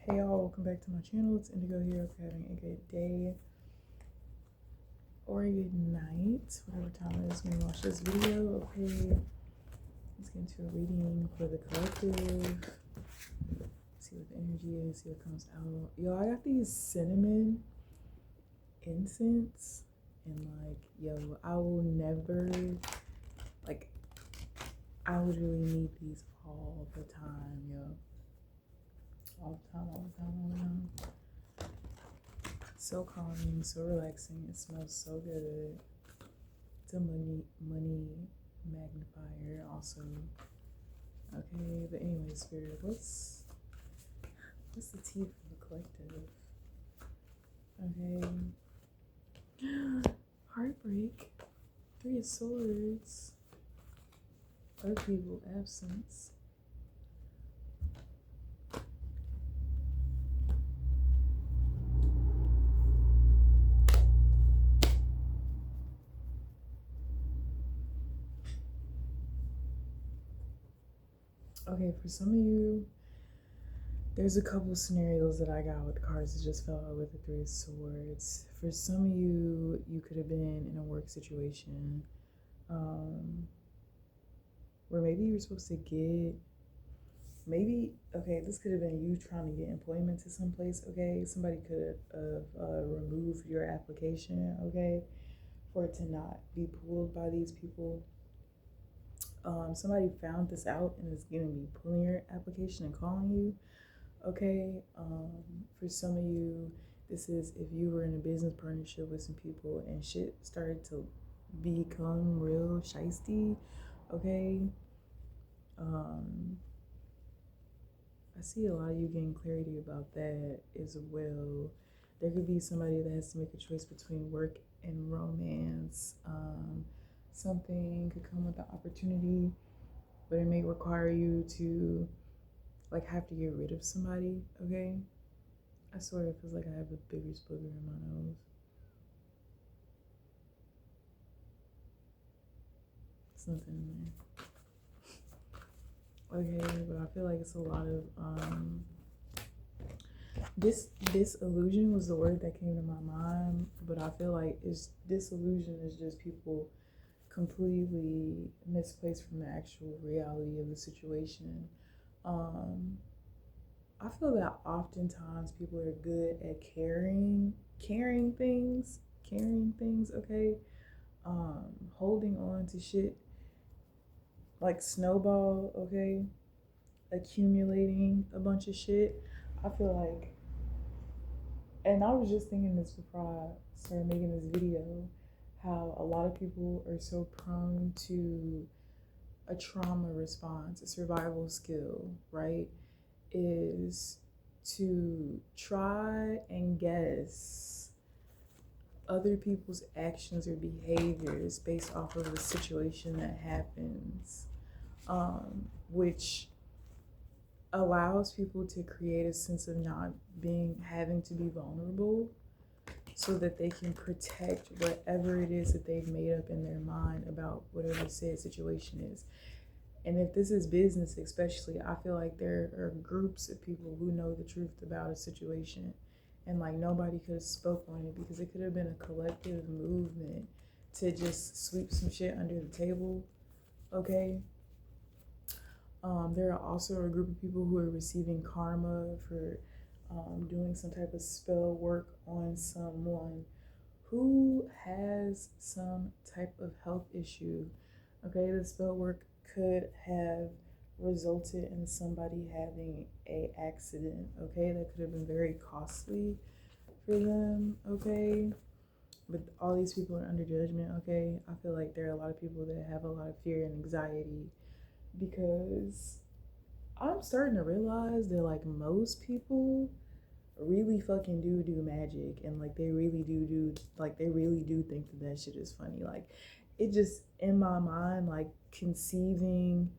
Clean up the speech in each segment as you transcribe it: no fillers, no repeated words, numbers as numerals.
Hey y'all, welcome back to my channel. It's Indigo here. Hope you're having a good day or a good night, whatever time it is when you watch this video. Okay, let's get into a reading for the collective. See what the energy is, see what comes out. Yo, I got these cinnamon incense, and yo, I will never, like, I would really need these all the time, yo. All the time, all the time, all the time. So calming, so relaxing. It smells so good. It's a money magnifier also. Okay, but anyway, spirit, what's the tea for the collective? Okay. Heartbreak. 3 of Swords. Upheaval, absence. Okay, for some of you, there's a couple scenarios that I got with cards that just fell out with the 3 of Swords. For some of you, you could have been in a work situation where maybe you were supposed to get, this could have been you trying to get employment to some place, okay? Somebody could have removed your application, okay, for it to not be pulled by these people. Somebody found this out and is going to be pulling your application and calling you, okay? For some of you, this is if you were in a business partnership with some people and shit started to become real shiesty, okay? I see a lot of you getting clarity about that as well. There could be somebody that has to make a choice between work and romance. Something could come with the opportunity, but it may require you to have to get rid of somebody, okay? I swear it feels like I have a bigger booger in my nose. It's nothing in there. Okay, but I feel like it's a lot of disillusion was the word that came to my mind, but I feel like disillusion is just people completely misplaced from the actual reality of the situation. I feel that oftentimes people are good at carrying things, okay? Holding on to shit like snowball, okay? Accumulating a bunch of shit. I feel like, and I was just thinking this before I started making this video, how a lot of people are so prone to a trauma response, a survival skill, right? Is to try and guess other people's actions or behaviors based off of the situation that happens, which allows people to create a sense of not having to be vulnerable so that they can protect whatever it is that they've made up in their mind about whatever said situation is. And if this is business especially, I feel like there are groups of people who know the truth about a situation, and nobody could have spoke on it because it could have been a collective movement to just sweep some shit under the table, okay? There are also a group of people who are receiving karma for doing some type of spell work on someone who has some type of health issue. Okay, the spell work could have resulted in somebody having a accident. Okay, that could have been very costly for them. Okay, but all these people are under judgment. Okay, I feel like there are a lot of people that have a lot of fear and anxiety because I'm starting to realize that most people really fucking do magic, and they really do think that shit is funny. It just, in my mind, conceiving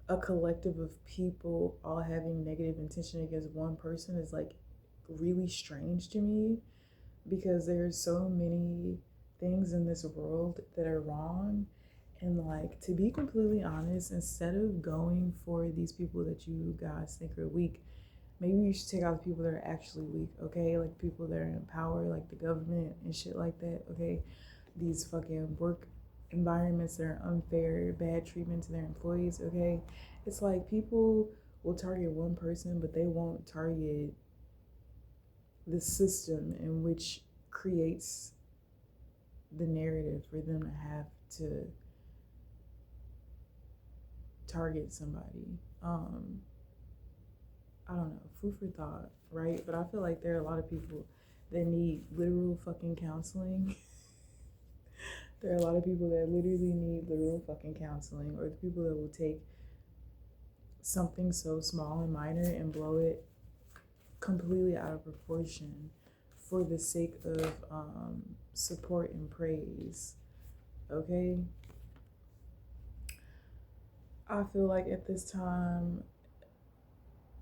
a collective of people all having negative intention against one person is really strange to me, because there's so many things in this world that are wrong. And to be completely honest, instead of going for these people that you guys think are weak, maybe you should take out the people that are actually weak, okay? Like people that are in power, like the government and shit like that, okay? These fucking work environments that are unfair, bad treatment to their employees, okay? It's like people will target one person, but they won't target the system in which creates the narrative for them to have to target somebody. I don't know, food for thought, right? But I feel like there are a lot of people that need literal fucking counseling. There are a lot of people that literally need literal fucking counseling, or the people that will take something so small and minor and blow it completely out of proportion for the sake of support and praise. Okay? I feel like at this time,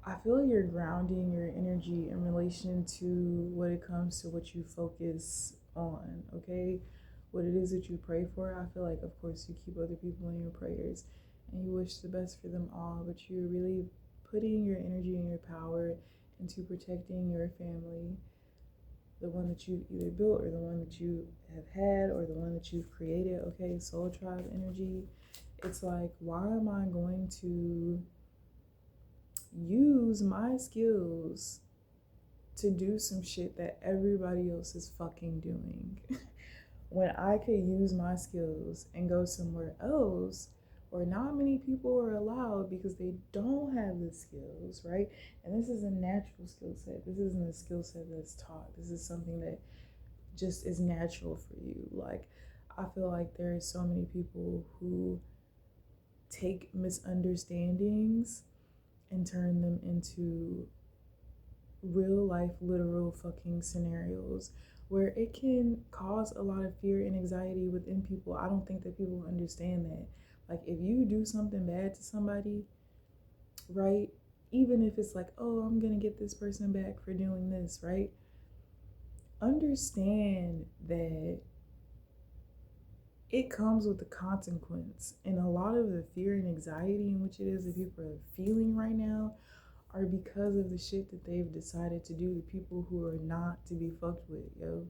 I feel like you're grounding your energy in relation to what it comes to what you focus on, okay? What it is that you pray for. I feel like, of course, you keep other people in your prayers and you wish the best for them all, but you're really putting your energy and your power into protecting your family, the one that you've either built or the one that you have had or the one that you've created, okay? Soul tribe energy. It's like, why am I going to use my skills to do some shit that everybody else is fucking doing when I could use my skills and go somewhere else where not many people are allowed because they don't have the skills, right? And this is a natural skill set. This isn't a skill set that's taught. This is something that just is natural for you. Like, I feel like there are so many people who take misunderstandings and turn them into real life, literal fucking scenarios where it can cause a lot of fear and anxiety within people. I don't think that people understand that. Like, if you do something bad to somebody, right? Even if it's like, oh, I'm gonna get this person back for doing this, right? Understand that it comes with the consequence. And a lot of the fear and anxiety in which it is that people are feeling right now are because of the shit that they've decided to do to people who are not to be fucked with, yo.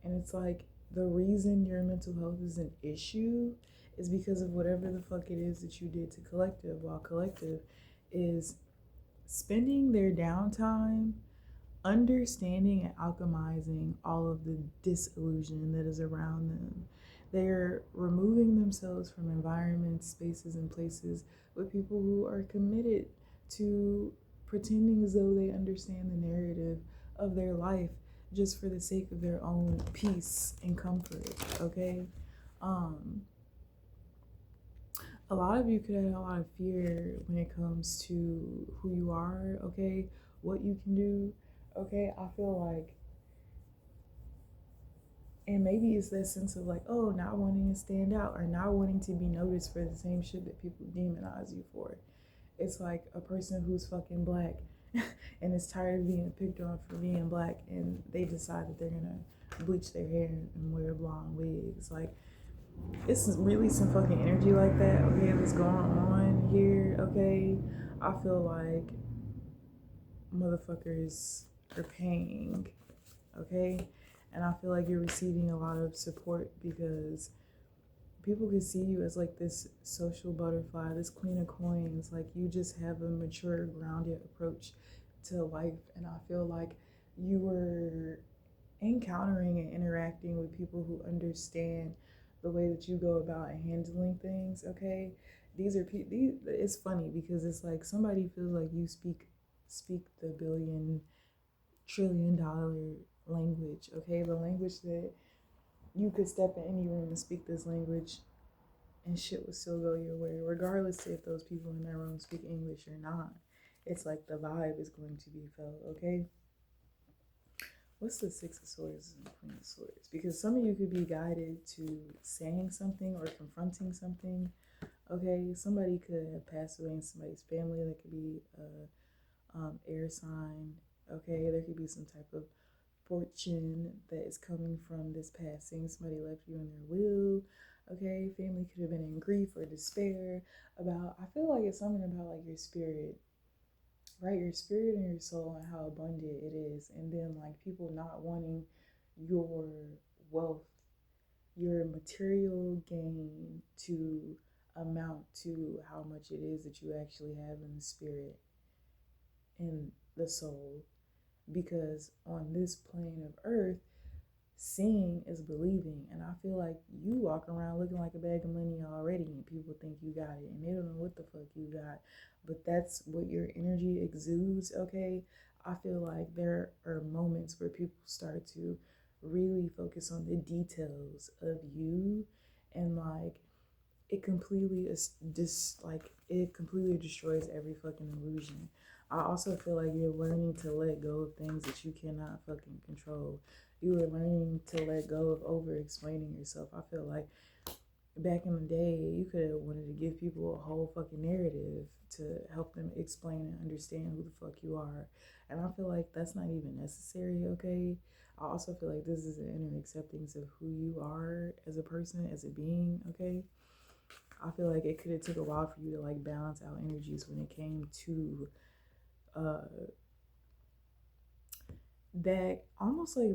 And it's like, the reason your mental health is an issue is because of whatever the fuck it is that you did to collective, while collective is spending their downtime understanding and alchemizing all of the disillusion that is around them. They're removing themselves from environments, spaces, and places with people who are committed to pretending as though they understand the narrative of their life just for the sake of their own peace and comfort, okay? Um, a lot of you could have a lot of fear when it comes to who you are, okay? What you can do, okay? I feel like, and maybe it's that sense of like, oh, not wanting to stand out or not wanting to be noticed for the same shit that people demonize you for. It's like a person who's fucking black and is tired of being picked on for being black, and they decide that they're gonna bleach their hair and wear blonde wigs. Like, it's really some fucking energy like that, okay, that's going on here, okay? I feel like motherfuckers are paying, okay? And I feel like you're receiving a lot of support because people can see you as like this social butterfly, this queen of coins. Like, you just have a mature, grounded approach to life. And I feel like you were encountering and interacting with people who understand the way that you go about handling things, okay? These are people, it's funny because it's like somebody feels like you speak the $1 trillion language, okay? The language that you could step in any room and speak this language and shit would still go your way, regardless if those people in that room speak English or not. It's like the vibe is going to be felt, okay? What's the Six of Swords and Queen of Swords? Because some of you could be guided to saying something or confronting something, okay? Somebody could have passed away in somebody's family. That could be a air sign, okay? There could be some type of fortune that is coming from this passing. Somebody left you in their will, okay? Family could have been in grief or despair about, I feel like it's something about like your spirit right? Your spirit and your soul and how abundant it is. And then like people not wanting your wealth, your material gain to amount to how much it is that you actually have in the spirit and the soul. Because on this plane of earth, seeing is believing. And I feel like you walk around looking like a bag of money already, and people think you got it, and they don't know what the fuck you got. But that's what your energy exudes, okay? I feel like there are moments where people start to really focus on the details of you, and like it completely is just like it completely destroys every fucking illusion. I also feel like you're learning to let go of things that you cannot fucking control. You are learning to let go of over explaining yourself. I feel like back in the day, you could have wanted to give people a whole fucking narrative to help them explain and understand who the fuck you are. And I feel like that's not even necessary, okay? I also feel like this is an inner acceptance of who you are as a person, as a being, okay? I feel like it could have took a while for you to like balance out energies when it came to uh that almost like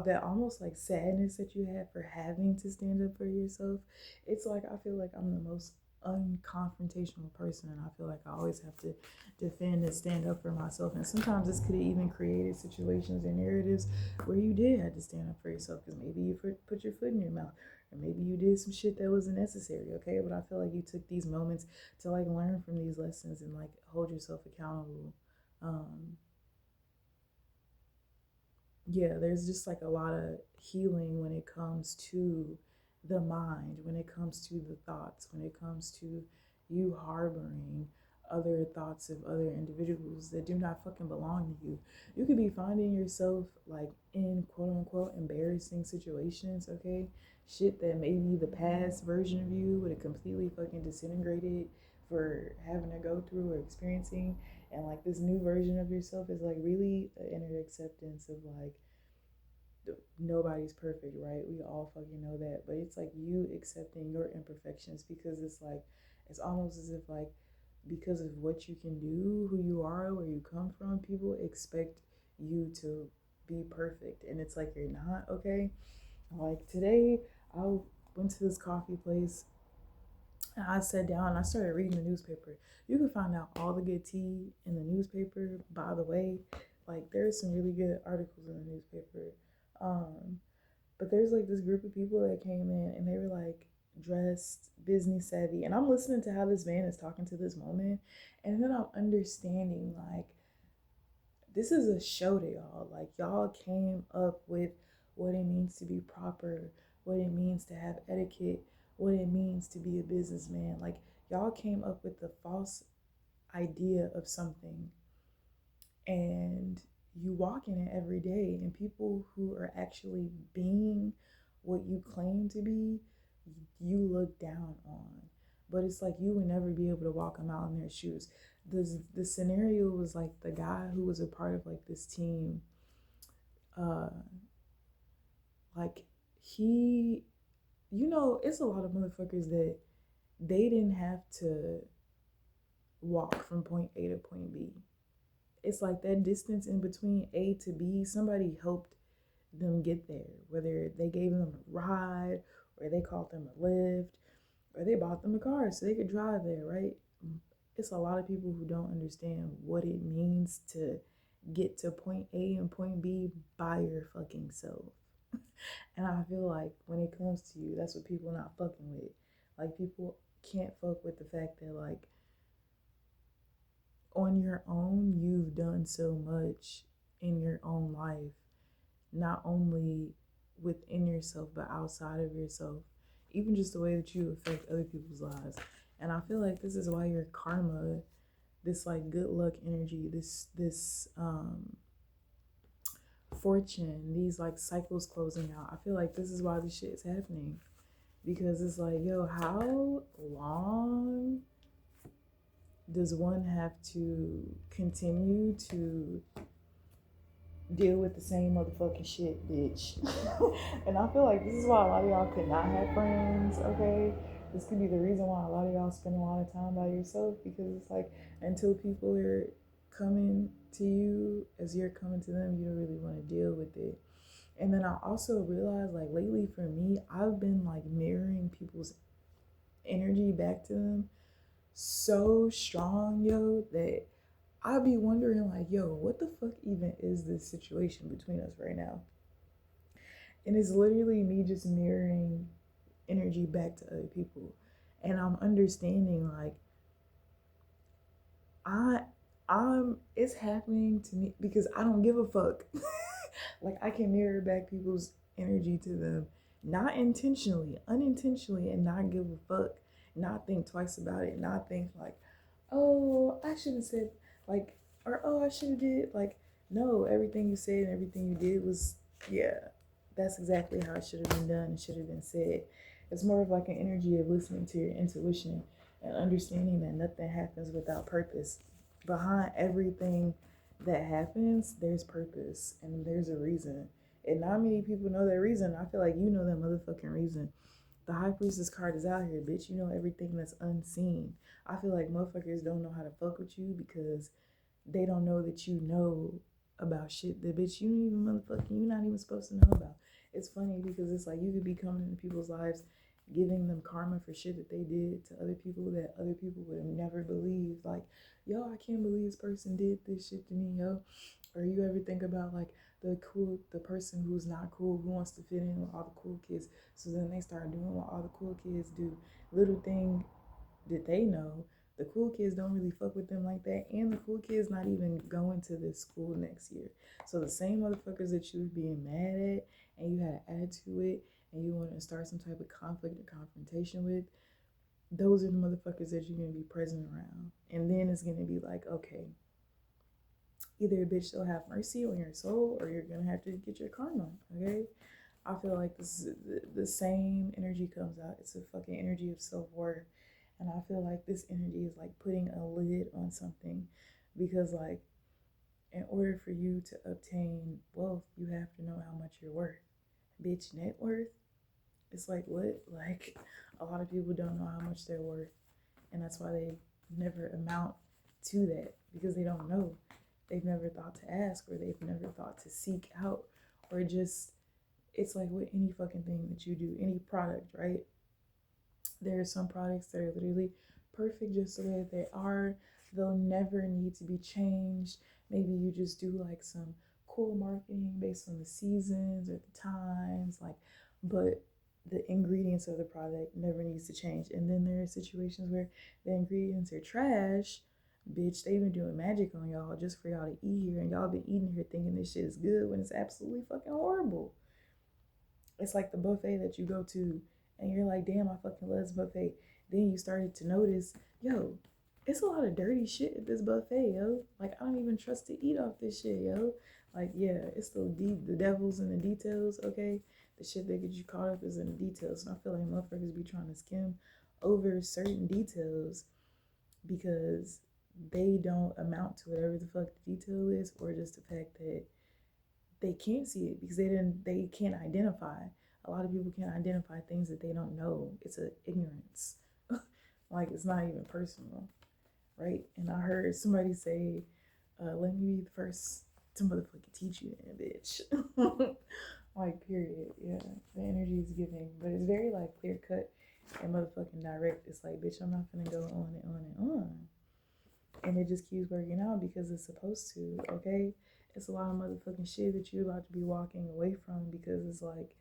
that almost like sadness that you have for having to stand up for yourself. It's like I feel like I'm the most unconfrontational person, and I feel like I always have to defend and stand up for myself. And sometimes this could have even created situations and narratives where you did have to stand up for yourself because maybe you put your foot in your mouth, or maybe you did some shit that wasn't necessary, okay? But I feel like you took these moments to like learn from these lessons and like hold yourself accountable. um yeah, there's just like a lot of healing when it comes to the mind, when it comes to the thoughts, when it comes to you harboring other thoughts of other individuals that do not fucking belong to you. You could be finding yourself like in quote unquote embarrassing situations, okay? Shit that maybe the past version of you would have completely fucking disintegrated for having to go through or experiencing, and like this new version of yourself is like really an inner acceptance of like nobody's perfect, right? We all fucking know that, but it's like you accepting your imperfections because it's like it's almost as if like because of what you can do, who you are, where you come from, people expect you to be perfect, and it's like you're not, okay? Like today I went to this coffee place. I sat down and I started reading the newspaper. You can find out all the good tea in the newspaper, by the way. Like, there's some really good articles in the newspaper. Um, but there's like this group of people that came in and they were like dressed business savvy. And I'm listening to how this man is talking to this woman. And then I'm understanding like this is a show to y'all. Like y'all came up with what it means to be proper, what it means to have etiquette, what it means to be a businessman. Like y'all came up with the false idea of something, and you walk in it every day, and people who are actually being what you claim to be, you look down on. But it's like you would never be able to walk them out in their shoes. The scenario was like the guy who was a part of like this team, uh like he, it's a lot of motherfuckers that they didn't have to walk from point A to point B. It's like that distance in between A to B, somebody helped them get there, whether they gave them a ride or they called them a lift or they bought them a car so they could drive there, right? It's a lot of people who don't understand what it means to get to point A and point B by your fucking self. And I feel like when it comes to you, that's what people are not fucking with. Like people can't fuck with the fact that like on your own you've done so much in your own life, not only within yourself but outside of yourself, even just the way that you affect other people's lives. And I feel like this is why your karma, this like good luck energy, this fortune, these like cycles closing out, I feel like this is why this shit is happening. Because it's like, yo, how long does one have to continue to deal with the same motherfucking shit, bitch? And I feel like this is why a lot of y'all could not have friends, okay? This could be the reason why a lot of y'all spend a lot of time by yourself, because it's like until people are coming to you as you're coming to them, you don't really want to deal with it. And then I also realized, like, lately for me, I've been like mirroring people's energy back to them so strong, yo, that I'd be wondering, like, yo, what the fuck even is this situation between us right now? And it's literally me just mirroring energy back to other people. And I'm understanding, like, I it's happening to me because I don't give a fuck. Like, I can mirror back people's energy to them, not intentionally, unintentionally, and not give a fuck, not think twice about it, not think like, oh, I should have said, like, or oh, I should have did, like, no, everything you said and everything you did was, yeah, that's exactly how it should have been done and should have been said. It's more of like an energy of listening to your intuition and understanding that nothing happens without purpose. Behind everything that happens, there's purpose and there's a reason. And not many people know that reason. I feel like you know that motherfucking reason. The high priestess card is out here, bitch. You know everything that's unseen. I feel like motherfuckers don't know how to fuck with you because they don't know that you know about shit that bitch you don't even motherfucking you're not even supposed to know about. It's funny because it's like you could be coming into people's lives giving them karma for shit that they did to other people that other people would have never believed. Like, yo, I can't believe this person did this shit to me, yo. Or you ever think about like the person who's not cool, who wants to fit in with all the cool kids. So then they start doing what all the cool kids do. Little thing that they know, the cool kids don't really fuck with them like that, and the cool kids not even going to this school next year. So the same motherfuckers that you was being mad at and you had an attitude with and you want to start some type of conflict or confrontation with, those are the motherfuckers that you're gonna be present around. And then it's gonna be like, okay, either a bitch will have mercy on your soul or you're gonna have to get your karma, okay? I feel like this is the same energy comes out. It's a fucking energy of self worth. And I feel like this energy is like putting a lid on something because, like, in order for you to obtain wealth, you have to know how much you're worth. Bitch, net worth? It's like, what? Like, a lot of people don't know how much they're worth. And that's why they never amount to that because they don't know. They've never thought to ask or they've never thought to seek out or just it's like with any fucking thing that you do, any product, right? There are some products that are literally perfect just the way that they are. They'll never need to be changed. Maybe you just do like some cool marketing based on the seasons or the times, like, but the ingredients of the product never needs to change. And then there are situations where the ingredients are trash. Bitch, they've been doing magic on y'all just for y'all to eat here, and y'all been eating here thinking this shit is good when it's absolutely fucking horrible. It's like the buffet that you go to and you're like, damn, I fucking love this buffet. Then you started to notice, yo, it's a lot of dirty shit at this buffet, yo. Like, I don't even trust to eat off this shit, yo. Like, yeah, it's the devil's in the details, okay? The shit that gets you caught up is in the details. And I feel like motherfuckers be trying to skim over certain details because they don't amount to whatever the fuck the detail is, or just the fact that they can't see it because they can't identify. A lot of people can't identify things that they don't know. It's an ignorance. Like, it's not even personal, right? And I heard somebody say, let me be the first to motherfucking teach you that, bitch. Like, period. Yeah, the energy is giving, but it's very like clear cut and motherfucking direct. It's like, bitch, I'm not gonna go on and on and on. And it just keeps working out because it's supposed to, okay? It's a lot of motherfucking shit that you're about to be walking away from because it's like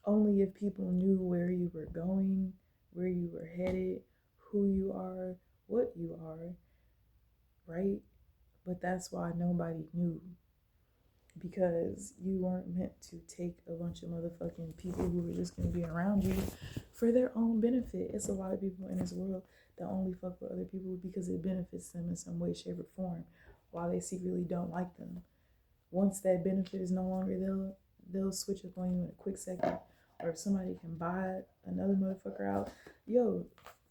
only if people knew where you were going, where you were headed, who you are, what you are, right? But that's why nobody knew because you weren't meant to take a bunch of motherfucking people who were just gonna be around you for their own benefit. It's a lot of people in this world that only fuck with other people because it benefits them in some way, shape, or form, while they secretly don't like them. Once that benefit is no longer, they'll switch up on you in a quick second. Or if somebody can buy another motherfucker out, yo,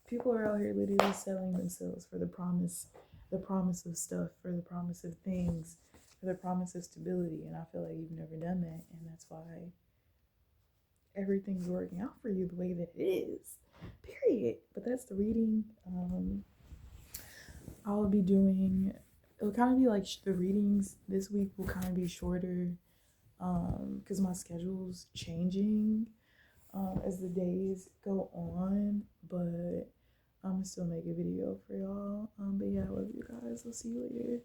people are out here literally selling themselves for the promise of stuff, for the promise of things, for the promise of stability. And I feel like you've never done that, and that's why everything's working out for you the way that it is. Period. But that's the reading. I'll be doing it'll kind of be like the readings this week will kind of be shorter, because my schedule's changing as the days go on, but I'm gonna still make a video for y'all. But yeah, I love you guys. I'll see you later.